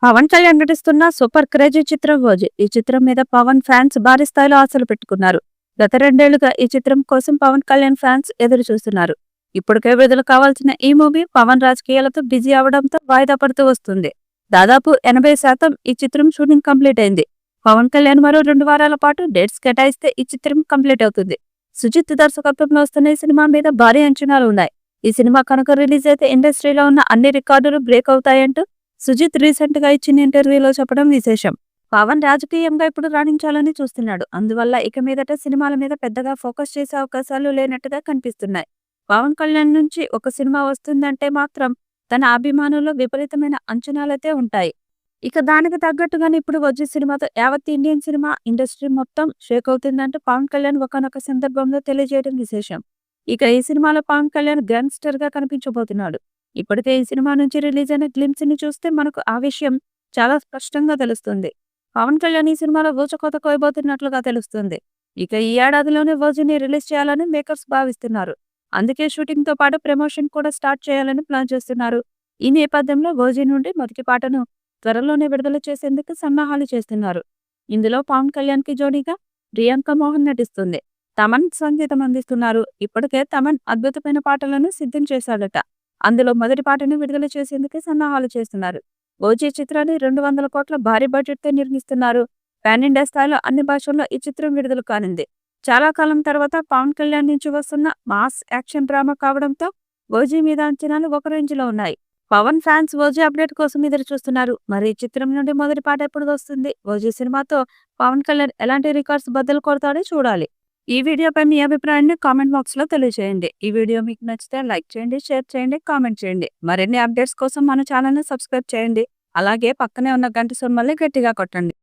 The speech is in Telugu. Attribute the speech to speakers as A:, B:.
A: పవన్ కళ్యాణ్ నటిస్తున్న సూపర్ క్రేజీ చిత్రం ఓజీ. ఈ చిత్రం మీద పవన్ ఫ్యాన్స్ భారీ స్థాయిలో ఆశలు పెట్టుకున్నారు. గత 2 ఏళ్లుగా ఈ చిత్రం కోసం పవన్ కళ్యాణ్ ఫ్యాన్స్ ఎదురు చూస్తున్నారు. ఇప్పటికే విడుదల కావాల్సిన ఈ మూవీ పవన్ రాజకీయాలతో బిజీ అవడంతో వాయిదా పడుతూ వస్తుంది. దాదాపు 80% ఈ చిత్రం షూటింగ్ కంప్లీట్ అయింది. పవన్ కళ్యాణ్ మరో 2 వారాల పాటు డేట్స్ కేటాయిస్తే ఈ చిత్రం కంప్లీట్ అవుతుంది. సుజిత్ దర్శకత్వంలో వస్తున్న ఈ సినిమా మీద భారీ అంచనాలు ఉన్నాయి. ఈ సినిమా కనుక రిలీజ్ అయితే ఇండస్ట్రీలో ఉన్న అన్ని రికార్డులు బ్రేక్ అవుతాయంటూ సుజిత్ రీసెంట్ గా ఇచ్చిన ఇంటర్వ్యూలో చెప్పడం విశేషం. పవన్ రాజకీయంగా ఇప్పుడు రాణించాలని చూస్తున్నాడు. అందువల్ల ఇక మీదట సినిమాల మీద పెద్దగా ఫోకస్ చేసే అవకాశాలు లేనట్టుగా కనిపిస్తున్నాయి. పవన్ కళ్యాణ్ నుంచి ఒక సినిమా వస్తుందంటే మాత్రం తన అభిమానుల్లో విపరీతమైన అంచనాలైతే ఉంటాయి. ఇక దానికి తగ్గట్టుగానే ఇప్పుడు వచ్చే సినిమాతో యావత్ ఇండియన్ సినిమా ఇండస్ట్రీ మొత్తం షేక్ అవుతుందంటూ పవన్ కళ్యాణ్ ఒకానొక సందర్భంలో తెలియజేయడం విశేషం. ఇక ఈ సినిమాలో పవన్ కళ్యాణ్ గ్యాంగ్స్టర్ గా కనిపించబోతున్నాడు. ఇప్పటికే ఈ సినిమా నుంచి రిలీజ్ అయిన గ్లిమ్స్ ని చూస్తే మనకు ఆ విషయం చాలా స్పష్టంగా తెలుస్తుంది. పవన్ కళ్యాణ్ ఈ సినిమాలో ఊచకోత కోయబోతున్నట్లుగా తెలుస్తుంది. ఇక ఈ ఏడాదిలోనే ఓజీని రిలీజ్ చేయాలని మేకర్స్ భావిస్తున్నారు. అందుకే షూటింగ్ తో పాటు ప్రమోషన్ కూడా స్టార్ట్ చేయాలని ప్లాన్ చేస్తున్నారు. ఈ నేపథ్యంలో ఓజీ నుండి మొదటి పాటను త్వరలోనే విడుదల చేసేందుకు సన్నాహాలు చేస్తున్నారు. ఇందులో పవన్ కళ్యాణ్ కి జోడీగా ప్రియాంక మోహన్ నటిస్తుంది. తమన్ సంగీతం అందిస్తున్నారు. ఇప్పటికే తమన్ అద్భుతమైన పాటలను సిద్ధం చేశాడట. అందులో మొదటి పాటను విడుదల చేసేందుకే సన్నాహాలు చేస్తున్నారు. ఓజీ చిత్రాన్ని 200 కోట్ల భారీ బడ్జెట్ తో నిర్మిస్తున్నారు. పాన్ ఇండియా స్థాయిలో అన్ని భాషల్లో ఈ చిత్రం విడుదల కానుంది. చాలా కాలం తర్వాత పవన్ కళ్యాణ్ నుంచి వస్తున్న మాస్ యాక్షన్ డ్రామా కావడంతో ఓజీ మీద అంచనాలు ఒక రేంజ్ లో ఉన్నాయి. పవన్ ఫ్యాన్స్ ఓజీ అప్డేట్ కోసం ఎదురు చూస్తున్నారు. మరి ఈ చిత్రం నుండి మొదటి పాట ఎప్పుడు వస్తుంది? ఓజీ సినిమాతో పవన్ కళ్యాణ్ ఎలాంటి రికార్డ్స్ బద్దలు కొడతాడో చూడాలి. ఈ వీడియోపై మీ అభిప్రాయాన్ని కామెంట్ బాక్స్ లో తెలియజేయండి. ఈ వీడియో మీకు నచ్చితే లైక్ చేయండి, షేర్ చేయండి, కామెంట్ చేయండి. మరిన్ని అప్డేట్స్ కోసం మన ఛానల్ ని సబ్స్క్రైబ్ చేయండి. అలాగే పక్కనే ఉన్న గంట సింబల్ని గట్టిగా కొట్టండి.